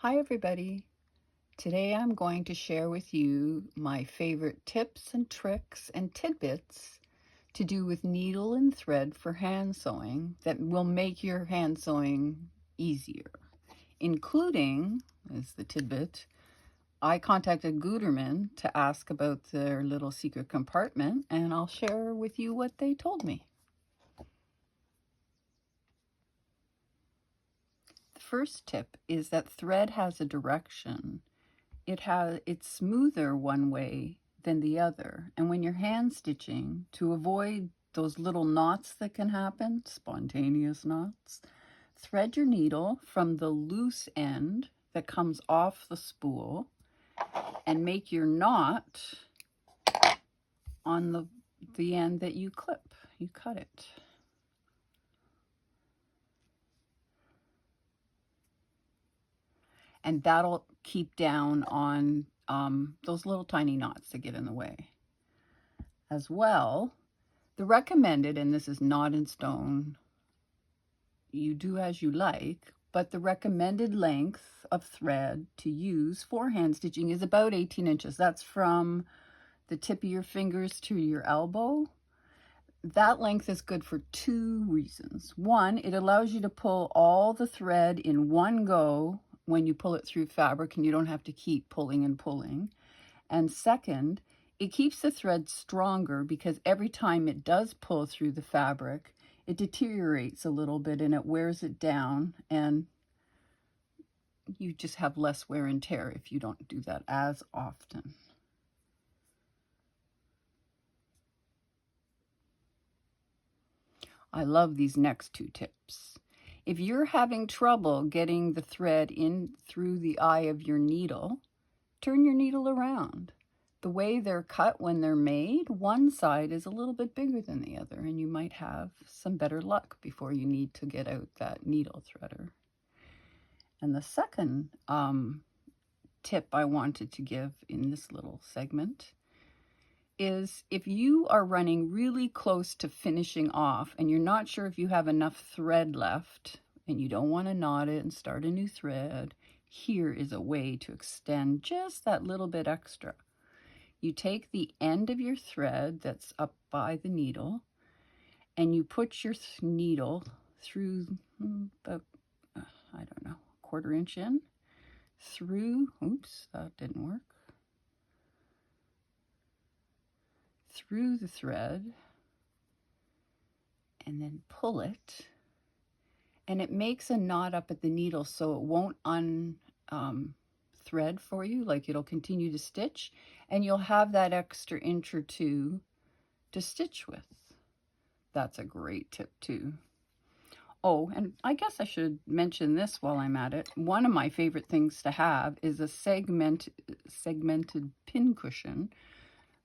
Hi everybody. Today I'm going to share with you my favorite tips and tricks and tidbits to do with needle and thread for hand sewing that will make your hand sewing easier, including, as the tidbit, I contacted Guetermann to ask about their little secret compartment, and I'll share with you what they told me. The first tip is that thread has a direction. It's smoother one way than the other, and when you're hand stitching, to avoid those little knots that can happen, spontaneous knots, thread your needle from the loose end that comes off the spool and make your knot on the end that you clip. You cut it. And that'll keep down on those little tiny knots that get in the way. As well, the recommended, and this is not in stone, you do as you like, but the recommended length of thread to use for hand stitching is about 18 inches. That's from the tip of your fingers to your elbow. That length is good for two reasons. One, it allows you to pull all the thread in one go when you pull it through fabric, and you don't have to keep pulling and pulling. And second, it keeps the thread stronger because every time it does pull through the fabric, it deteriorates a little bit and it wears it down, and you just have less wear and tear if you don't do that as often. I love these next two tips. If you're having trouble getting the thread in through the eye of your needle, turn your needle around. The way they're cut when they're made, one side is a little bit bigger than the other, and you might have some better luck before you need to get out that needle threader. And the second tip I wanted to give in this little segment is if you are running really close to finishing off and you're not sure if you have enough thread left and you don't want to knot it and start a new thread, here is a way to extend just that little bit extra. You take the end of your thread that's up by the needle and you put your needle through about, I don't know, 1/4 inch in, through, oops, that didn't work, through the thread, and then pull it, and it makes a knot up at the needle so it won't thread for you, like it'll continue to stitch, and you'll have that extra inch or two to stitch with. That's a great tip too. Oh, and I guess I should mention this while I'm at it. One of my favorite things to have is a segmented pincushion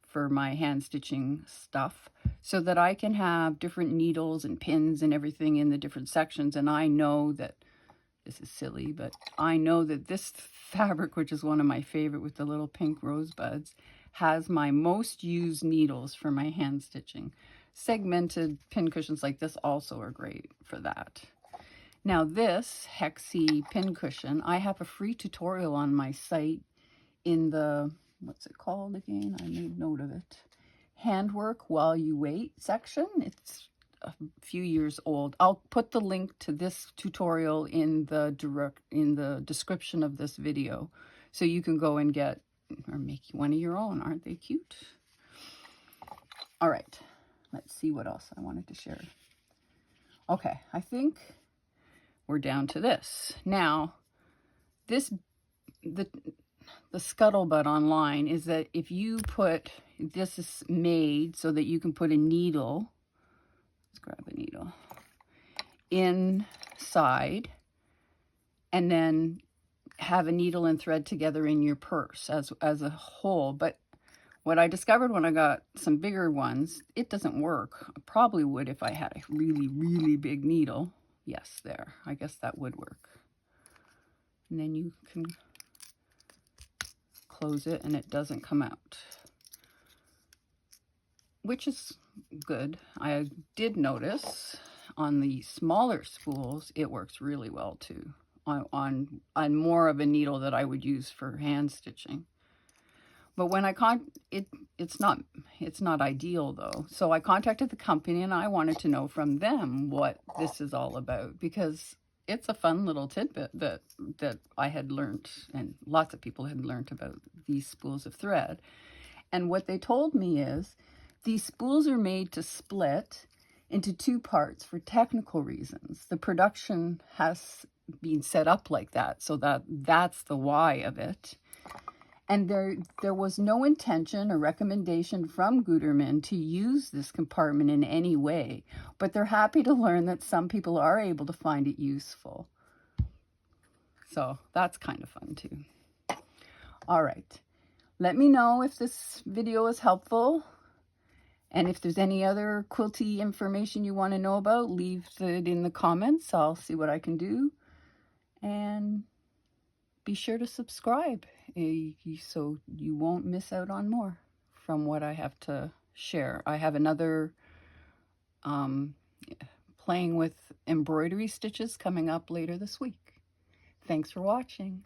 for my hand stitching stuff, so that I can have different needles and pins and everything in the different sections. And I know that, this is silly, but I know that this fabric, which is one of my favorite with the little pink rosebuds, has my most used needles for my hand stitching. Segmented pin cushions like this also are great for that. Now this hexie pin cushion, I have a free tutorial on my site in the, what's it called again? I made note of it. Handwork While You Wait section. It's a few years old. I'll put the link to this tutorial in the description of this video, so you can go and get or make one of your own. Aren't they cute? All right, let's see what else I wanted to share. Okay, I think we're down to this. Now, the scuttlebutt online is that if you put, this is made so that you can put a needle, let's grab a needle, inside and then have a needle and thread together in your purse as a whole. But what I discovered when I got some bigger ones, it doesn't work. I probably would if I had a really, really big needle. Yes, there. I guess that would work. And then you can close it and it doesn't come out, which is good. I did notice on the smaller spools, it works really well too. on more of a needle that I would use for hand stitching. But when it's not ideal though. So I contacted the company and I wanted to know from them what this is all about, because it's a fun little tidbit that I had learned, and lots of people had learned about these spools of thread. And what they told me is these spools are made to split into two parts for technical reasons. The production has been set up like that, so that's the why of it. And there was no intention or recommendation from Guetermann to use this compartment in any way, but they're happy to learn that some people are able to find it useful. So that's kind of fun too. All right. Let me know if this video is helpful. And if there's any other quilty information you want to know about, leave it in the comments. I'll see what I can do. And be sure to subscribe so you won't miss out on more from what I have to share. I have another playing with embroidery stitches coming up later this week. Thanks for watching.